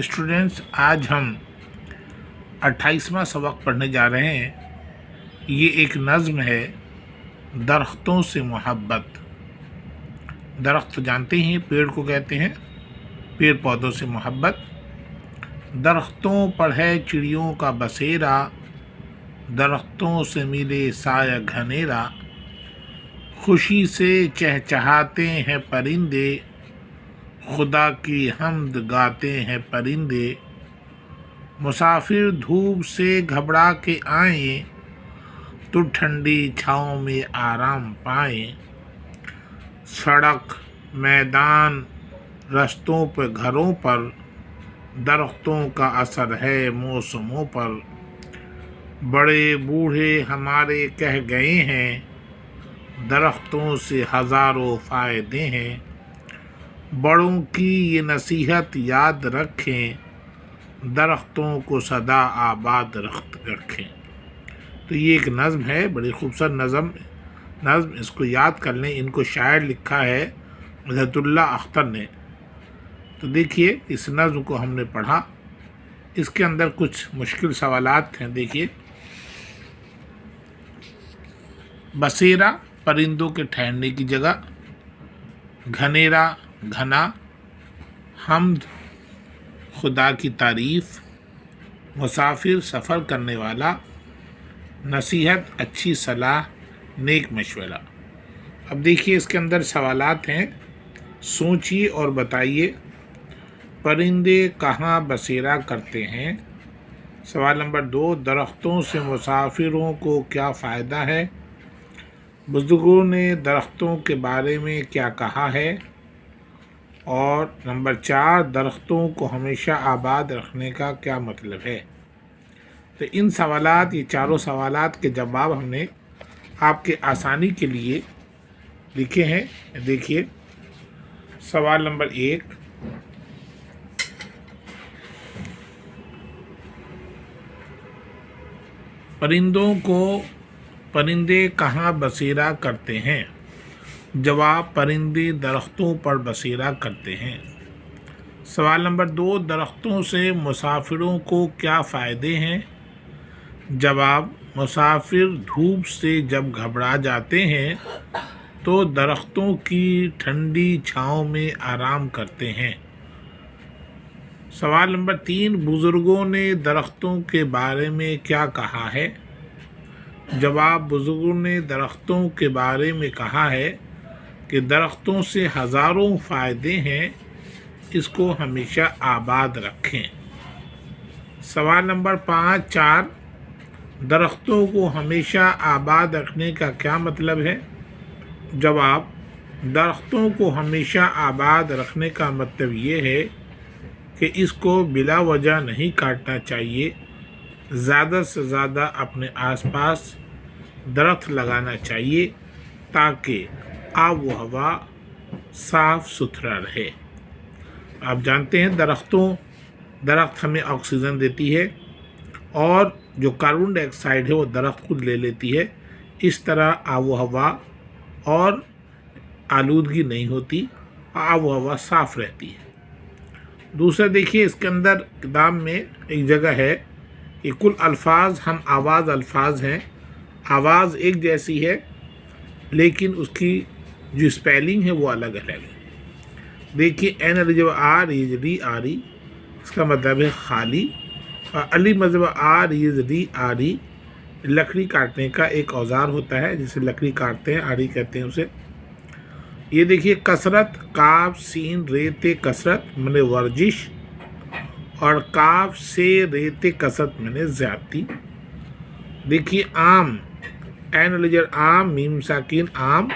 Students, आज हम 28वां सबक पढ़ने जा रहे हैं। ये एक नज़्म है, दरख्तों से मोहब्बत। दरख्त जानते हैं पेड़ को कहते हैं, पेड़ पौधों से मोहब्बत। दरख्तों पर है चिड़ियों का बसेरा, दरख्तों से मिले साया घनेरा। खुशी से चहचहाते हैं परिंदे, खुदा की हम्द गाते हैं परिंदे। मुसाफिर धूप से घबरा के आए, तो ठंडी छाँव में आराम पाए। सड़क, मैदान, रस्तों पर, घरों पर, दरख्तों का असर है मौसमों पर। बड़े बूढ़े हमारे कह गए हैं, दरख्तों से हज़ारों फ़ायदे हैं। बड़ों की ये नसीहत याद रखें, दरख्तों को सदा आबाद रखें। तो ये एक नज़्म है, बड़ी खूबसूरत नज़्म इसको याद कर लें। इनको शायर लिखा है इज़्ज़तुल्लाह अख्तर ने। तो देखिए, इस नज़्म को हमने पढ़ा, इसके अंदर कुछ मुश्किल सवालात हैं। देखिए, बसेरा परिंदों के ठहरने की जगह, घनेरा घना, हम्द खुदा की तारीफ़, मुसाफिर सफ़र करने वाला, नसीहत अच्छी सलाह, नेक मशवरा। अब देखिए, इसके अंदर सवालात हैं, सोचिए और बताइए। परिंदे कहाँ बसेरा करते हैं? सवाल नंबर 2, दरख्तों से मुसाफिरों को क्या फ़ायदा है? बुजुर्गों ने दरख्तों के बारे में क्या कहा है? और नंबर 4, दरख्तों को हमेशा आबाद रखने का क्या मतलब है? तो इन सवालात, ये चारों सवालात के जवाब हमने आपके आसानी के लिए लिखे हैं। देखिए, सवाल नंबर 1, परिंदे कहाँ बसेरा करते हैं? जवाब, परिंदे दरख्तों पर बसेरा करते हैं। सवाल नंबर 2, दरख्तों से मुसाफिरों को क्या फ़ायदे हैं? जवाब, मुसाफिर धूप से जब घबरा जाते हैं तो दरख्तों की ठंडी छाँव में आराम करते हैं। सवाल नंबर 3, बुज़ुर्गों ने दरख्तों के बारे में क्या कहा है? जवाब, बुज़ुर्गों ने दरख्तों के बारे में कहा है कि दरख्तों से हज़ारों फ़ायदे हैं, इसको हमेशा आबाद रखें। सवाल नंबर 4, दरख्तों को हमेशा आबाद रखने का क्या मतलब है? जवाब, दरख्तों को हमेशा आबाद रखने का मतलब ये है कि इसको बिला वजह नहीं काटना चाहिए। ज़्यादा से ज़्यादा अपने आसपास दरख्त लगाना चाहिए ताकि आब व हवा साफ़ सुथरा रहे। आप जानते हैं, दरख्त हमें ऑक्सीजन देती है और जो कार्बन डाइऑक्साइड है वो दरख्त खुद ले लेती है। इस तरह आब व हवा और आलूदगी नहीं होती, आब व हवा साफ़ रहती है। दूसरा देखिए, इसके अंदर किताब में एक जगह है कि कुल अल्फाज हम आवाज़ अल्फाज हैं। आवाज़ एक जैसी है लेकिन उसकी जो स्पेलिंग है वो अलग अलग है। देखिए, एन अली आ री आ री, इसका मतलब है खाली। और अली मजब आ री आ री, लकड़ी काटने का एक औजार होता है जिसे लकड़ी काटते हैं, आरी कहते हैं उसे। ये देखिए, कसरत, काफ सीन रेते कसरत मने वर्जिश, और काफ से रेते कसरत मने ज़्यादती। देखिए, आम, एन अलीजर आम मीम साकिन आम,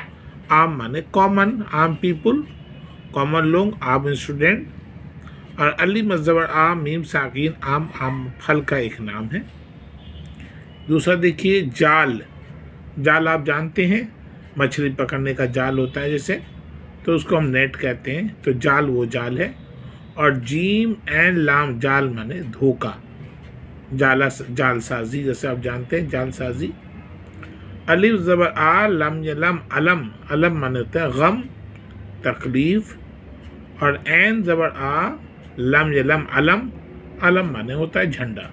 आम माने कॉमन, आम पीपुल, कॉमन लोग, आम स्टूडेंट। और अली मज़बर आम मीम साकिन आम, आम फल का एक नाम है। दूसरा देखिए, जाल आप जानते हैं, मछली पकड़ने का जाल होता है जैसे, तो उसको हम नेट कहते हैं। तो जाल वो जाल है। और जीम एंड लाम, जाल माने धोखा, जालसाजी, जैसे आप जानते हैं जालसाजी। अलिफ ज़बर आ लम लम अलम, अलम माने होता है गम, तकलीफ। और एन ज़बर आ लम यलम अलम, अलम माने होता है झंडा।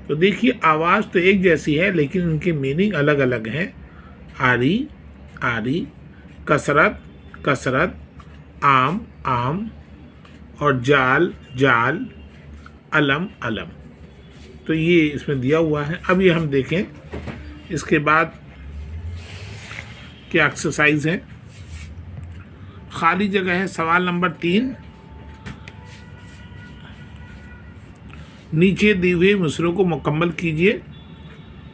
तो देखिए आवाज़ तो एक जैसी है लेकिन इनकी मीनिंग अलग अलग हैं। आरी आरी, कसरत कसरत, आम आम, और जाल जाल, अलम अलम। तो ये इसमें दिया हुआ है। अब ये हम देखें इसके बाद क्या एक्सरसाइज है। खाली जगह है, सवाल नंबर 3। नीचे दिए हुए मिसरों को मुकम्मल कीजिए।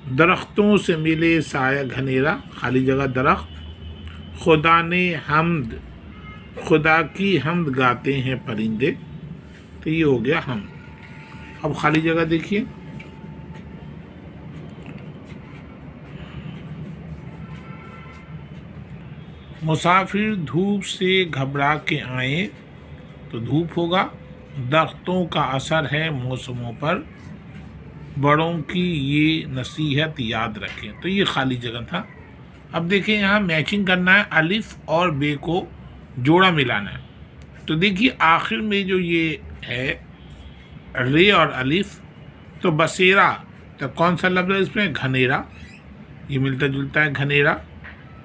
दरख्तों से मिले साया घनेरा, खाली जगह दरख्त। खुदा ने हमद, खुदा की हमद गाते हैं परिंदे। तो ये हो गया हम। अब खाली जगह देखिए। मुसाफिर धूप से घबरा के आए, तो धूप होगा। दरख्तों का असर है मौसमों पर, बड़ों की ये नसीहत याद रखें। तो ये खाली जगह था। अब देखिए यहाँ मैचिंग करना है, अलिफ और बे को जोड़ा मिलाना है। तो देखिए आखिर में जो ये है रे और अलिफ, तो बसेरा, तो कौन सा लफ्ज़ है इसमें? घनेरा। ये मिलता जुलता है घनेरा।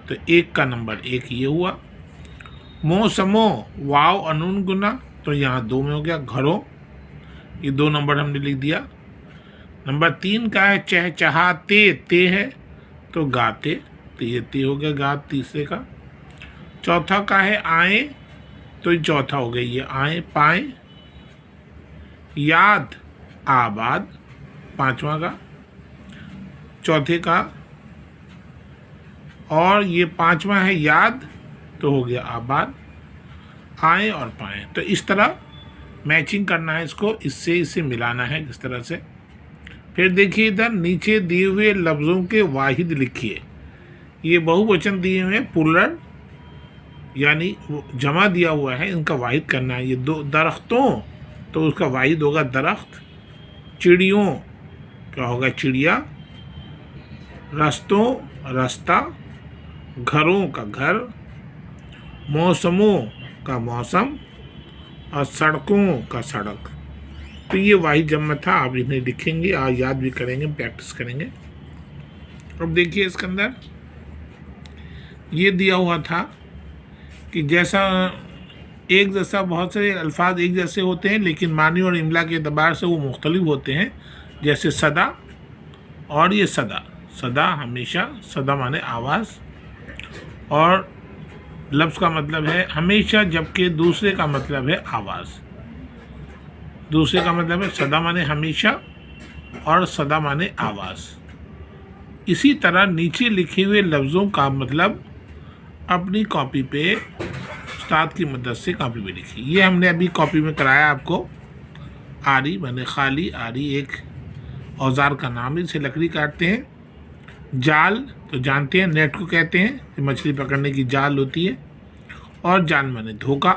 तो 1 का नंबर 1 ये हुआ। मौसमो, वाव और नून गुना, तो यहाँ 2 में हो गया। घरों, ये 2 नंबर हमने लिख दिया। नंबर 3 का है चहचहाते, ते है तो गाते, तो ये ते हो गया गा तीसरे का। चौथा का है आए, तो ये चौथा हो गया ये आए पाए। याद आबाद, 5वां का चौथे का, और ये 5वां है याद, तो हो गया आबाद। आए और पाए, तो इस तरह मैचिंग करना है इसको, इससे इसे मिलाना है इस तरह से। फिर देखिए इधर नीचे दिए हुए लफ्ज़ों के वाहिद लिखिए। ये बहुवचन दिए हुए हैं, प्लूरल यानी जमा दिया हुआ है, इनका वाहिद करना है। ये 2 दरख्तों, तो उसका वाहिद होगा दरख्त। चिड़ियों, क्या होगा? चिड़िया। रस्तों, रास्ता। घरों का घर। मौसमों का मौसम, और सड़कों का सड़क। तो ये वाहिद जमा था। आप इन्हें लिखेंगे और याद भी करेंगे, प्रैक्टिस करेंगे। अब देखिए इसके अंदर ये दिया हुआ था कि जैसा एक जैसा बहुत सारे अल्फाज एक जैसे होते हैं लेकिन मानी और इमला के एतबार से वो मुख्तलिफ होते हैं। जैसे सदा, और ये सदा, सदा हमेशा, सदा माने आवाज़, और लफ्ज़ का मतलब है हमेशा, जबकि दूसरे का मतलब है आवाज़। दूसरे का मतलब है सदा माने हमेशा, और सदा माने आवाज़। इसी तरह नीचे लिखे हुए लफ्ज़ों का मतलब अपनी कॉपी पे उस्ताद की मदद से कॉपी पे लिखिए। ये हमने अभी कॉपी में कराया आपको। आरी माने खाली, आरी एक औजार का नाम है, इसे लकड़ी काटते हैं। जाल, तो जानते हैं नेट को कहते हैं, मछली पकड़ने की जाल होती है। और जाल माने धोखा।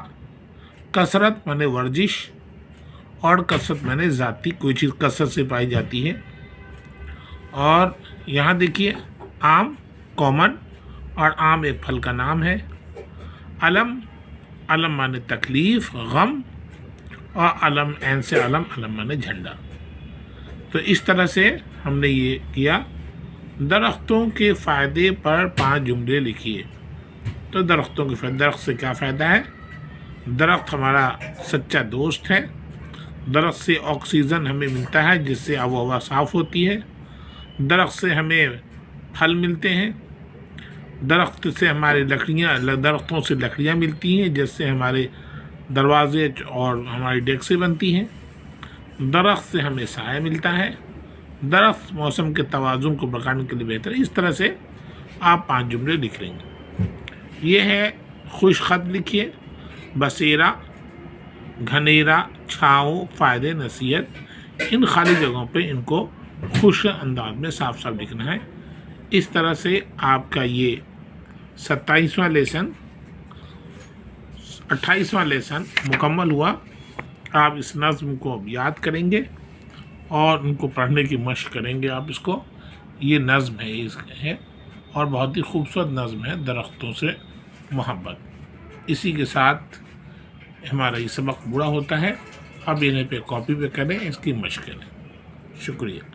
कसरत माने वर्जिश, और कसरत माने ज़ाती, कोई चीज़ कसरत से पाई जाती है। और यहाँ देखिए आम कॉमन, और आम एक फल का नाम है। अलम, अलम माने तकलीफ़ गम, और अलम ऐन से अलम, अलम माने झंडा। तो इस तरह से हमने ये किया। दरख्तों के फ़ायदे पर 5 जुमले लिखिए। तो दरख्तों के फ़ायदे, दरख्त से क्या फ़ायदा है? दरख्त हमारा सच्चा दोस्त है। दरख्त से ऑक्सीजन हमें मिलता है जिससे आबो हवा साफ़ होती है। दरख्त से हमें फल मिलते हैं। दरख्त से हमारे लकड़ियाँ, दरख्तों से लकड़ियाँ मिलती हैं जिससे हमारे दरवाजे और हमारी डेस्कें बनती हैं। दरख्त से हमें साया मिलता है। दरख्त मौसम के तवाज़ुन को बरकरार के लिए बेहतर है। इस तरह से आप 5 जुमले लिख लेंगे। ये है खुश ख़त लिखिए। बसेरा, घनेरा, छाँव, फ़ायदे, नसीहत। इन खाली जगहों पे इनको खुश अंदाज में साफ साफ लिखना है। इस तरह से आपका ये 27वां लेसन, 28वां लेसन मुकम्मल हुआ। आप इस नज़्म को अब याद करेंगे और उनको पढ़ने की मशक करेंगे आप इसको। ये नज़्म है और बहुत ही खूबसूरत नज़्म है, दरख्तों से मोहब्बत। इसी के साथ हमारा ये सबक पूरा होता है। اب انہیں پہ کاپی پہ کریں، اس کی مشق کریں. شکریہ.